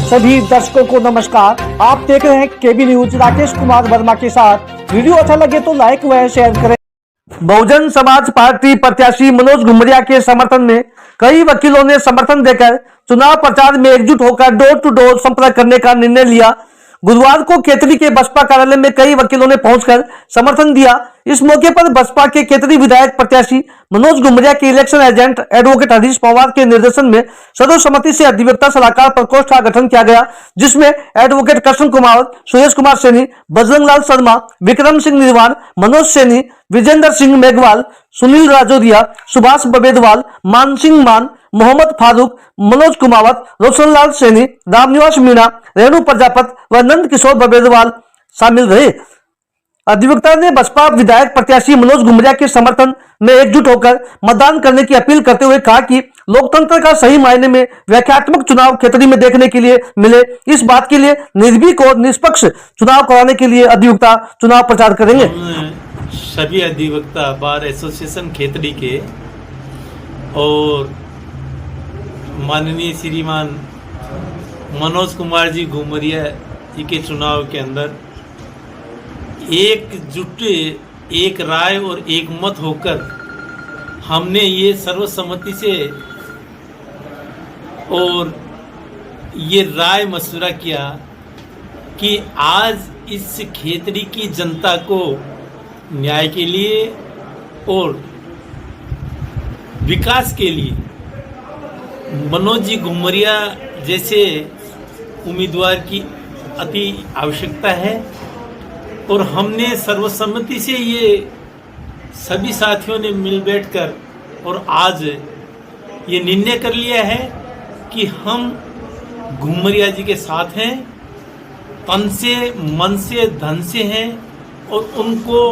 सभी दर्शकों को नमस्कार। आप देख रहे हैं केबी न्यूज। राकेश कुमार वर्मा के साथ। वीडियो अच्छा लगे तो लाइक व शेयर करें। बहुजन समाज पार्टी प्रत्याशी मनोज घुमरिया के समर्थन में कई वकीलों ने समर्थन देकर चुनाव प्रचार में एकजुट होकर डोर टू डोर संपर्क करने का निर्णय लिया। गुरुवार को केतरी के बसपा कार्यालय में कई वकीलों ने पहुंचकर समर्थन दिया। इस मौके पर बसपा के केतरी विधायक प्रत्याशी मनोज घुमरिया के election agent advocate Harish Pawar के निर्देशन में सर्वसम्मति से अधिवक्ता सलाहकार प्रकोष्ठ का गठन किया गया, जिसमें एडवोकेट कृष्ण कुमार, सुरेश कुमार सैनी, बजरंग लाल शर्मा, विक्रम सिंह निर्वाण, मनोज सैनी, विजेंद्र सिंह मेघवाल, सुनील राजौरिया, सुभाष बबेदवाल, मानसिंह मान, मोहम्मद फारूक, मनोज कुमावत, रोशनलाल सैनी, रामनिवास मीणा, रेणु प्रजापत व नंद किशोर बबेदवाल शामिल रहे। अधिवक्ता ने बसपा विधायक प्रत्याशी मनोज घुमरिया के समर्थन में एकजुट होकर मतदान करने की अपील करते हुए कहा कि लोकतंत्र का सही मायने में व्याख्यात्मक चुनाव केतरी में देखने के लिए मिले, इस बात के लिए निर्भीक और निष्पक्ष चुनाव कराने के लिए अधिवक्ता चुनाव प्रचार करेंगे। सभी अधिवक्ता बार एसोसिएशन केतरी के और माननीय श्रीमान मनोज कुमार जी घुमरिया जी के चुनाव के अंदर एकजुट, एक राय और एक मत होकर हमने ये सर्वसम्मति से और ये राय मशवरा किया कि आज इस केतरी की जनता को न्याय के लिए और विकास के लिए मनोज जी घुमरिया जैसे उम्मीदवार की अति आवश्यकता है। और हमने सर्वसम्मति से ये सभी साथियों ने मिल बैठकर और आज ये निर्णय कर लिया है कि हम घुमरिया जी के साथ हैं, तन से, मन से, धन से हैं और उनको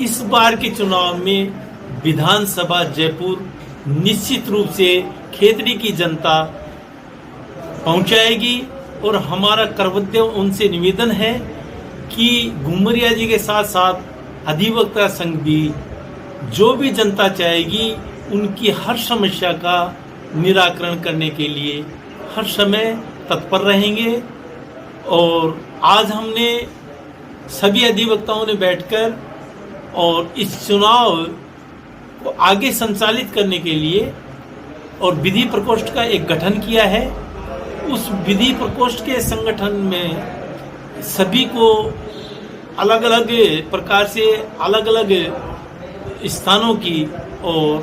इस बार के चुनाव में विधानसभा जयपुर निश्चित रूप से केतरी की जनता पहुंचाएगी। और हमारा कर्तव्य उनसे निवेदन है कि घुमरिया जी के साथ साथ अधिवक्ता संघ भी जो भी जनता चाहेगी उनकी हर समस्या का निराकरण करने के लिए हर समय तत्पर रहेंगे। और आज हमने सभी अधिवक्ताओं ने बैठकर और इस चुनाव को आगे संचालित करने के लिए और विधि प्रकोष्ठ का एक गठन किया है। उस विधि प्रकोष्ठ के संगठन में सभी को अलग अलग प्रकार से अलग अलग स्थानों की और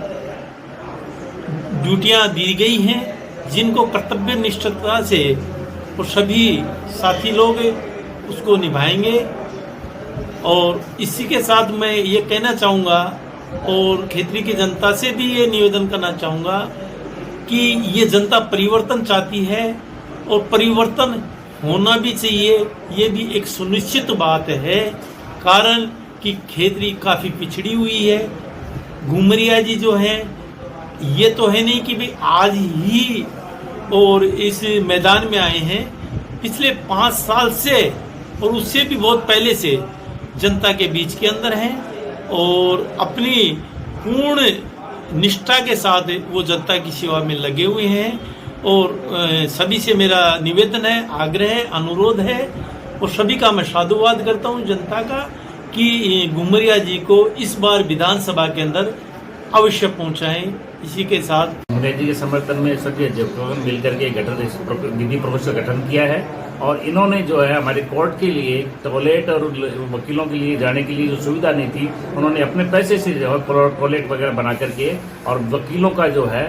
ड्यूटियां दी गई हैं, जिनको कर्तव्य निष्ठता से और सभी साथी लोग उसको निभाएंगे। और इसी के साथ मैं ये कहना चाहूँगा और केतरी की जनता से भी ये निवेदन करना चाहूँगा कि ये जनता परिवर्तन चाहती है और परिवर्तन होना भी चाहिए। ये भी एक सुनिश्चित बात है, कारण कि केतरी काफ़ी पिछड़ी हुई है। घुमरिया जी जो हैं ये तो है नहीं कि भाई आज ही और इस मैदान में आए हैं, पिछले 5 साल से और उससे भी बहुत पहले से जनता के बीच के अंदर हैं और अपनी पूर्ण निष्ठा के साथ वो जनता की सेवा में लगे हुए हैं। और सभी से मेरा निवेदन है, आग्रह है, अनुरोध है और सभी का मैं साधुवाद करता हूँ जनता का कि घुमरिया जी को इस बार विधानसभा के अंदर अवश्य पहुँचाएं। इसी के साथ घुमरिया जी के समर्थन में सभी अधिवक्ताओं ने मिलकर के विधि प्रकोष्ठ का गठन किया है और इन्होंने जो है हमारे कोर्ट के लिए टॉयलेट और वकीलों के लिए जाने के लिए जो सुविधा नहीं थी, उन्होंने अपने पैसे से जो है टॉयलेट वगैरह बना करके और वकीलों का जो है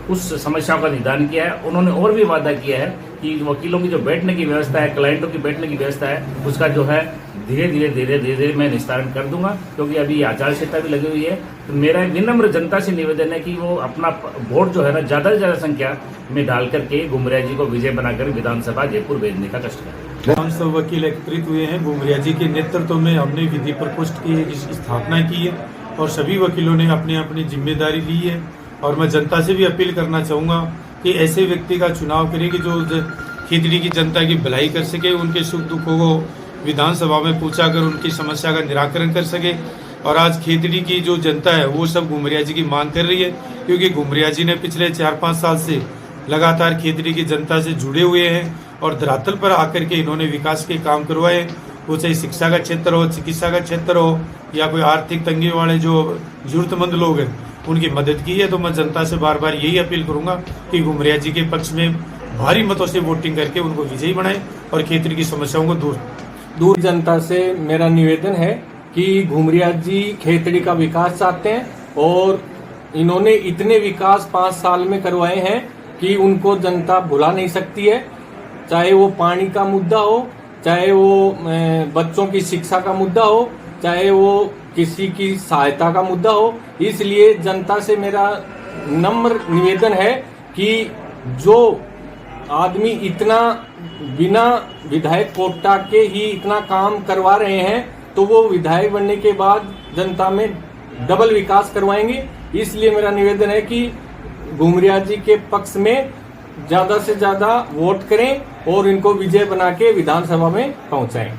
उस समस्याओं का निदान किया है। उन्होंने और भी वादा किया है कि वकीलों की जो बैठने की व्यवस्था है, क्लाइंटों की बैठने की व्यवस्था है, उसका जो है धीरे धीरे मैं निस्तारण कर दूंगा, क्योंकि अभी आचार संहिता भी लगी हुई है। तो मेरा विनम्र जनता से निवेदन है कि वो अपना वोट जो है ना ज़्यादा से ज़्यादा संख्या में डाल करके घुमरिया जी को विजय बनाकर विधानसभा जयपुर भेजने का कष्ट करें। हम सब वकील एकत्रित हुए हैं। घुमरिया जी के नेतृत्व में हमने विधि प्रकोष्ठ की स्थापना की है और सभी वकीलों ने अपनी अपनी जिम्मेदारी ली है। और मैं जनता से भी अपील करना चाहूँगा कि ऐसे व्यक्ति का चुनाव करें कि जो केतरी की जनता की भलाई कर सके, उनके सुख दुखों को विधानसभा में पूछा कर उनकी समस्या का निराकरण कर सके। और आज केतरी की जो जनता है वो सब घुमरिया जी की मांग कर रही है, क्योंकि घुमरिया जी ने पिछले 4-5 साल से लगातार खेतड़ी की जनता से जुड़े हुए हैं और धरातल पर आकर के इन्होंने विकास के काम करवाए, वो चाहे शिक्षा का क्षेत्र हो, चिकित्सा का क्षेत्र हो या कोई आर्थिक तंगी वाले जो जरूरतमंद लोग हैं उनकी मदद की है। तो मैं जनता से बार बार यही अपील करूंगा कि घुमरिया जी के पक्ष में भारी मतों से वोटिंग करके उनको विजयी बनाएं और खेतड़ी की समस्याओं को दूर जनता से मेरा निवेदन है कि घुमरिया जी खेतड़ी का विकास चाहते हैं और इन्होंने इतने विकास 5 साल में करवाए हैं कि उनको जनता भुला नहीं सकती है। चाहे वो पानी का मुद्दा हो, चाहे वो बच्चों की शिक्षा का मुद्दा हो, चाहे वो किसी की सहायता का मुद्दा हो। इसलिए जनता से मेरा नम्र निवेदन है कि जो आदमी इतना बिना विधायक कोटा के ही इतना काम करवा रहे हैं तो वो विधायक बनने के बाद जनता में डबल विकास करवाएंगे। इसलिए मेरा निवेदन है कि घुमरिया जी के पक्ष में ज्यादा से ज्यादा वोट करें और इनको विजय बना के विधानसभा में पहुंचाएं।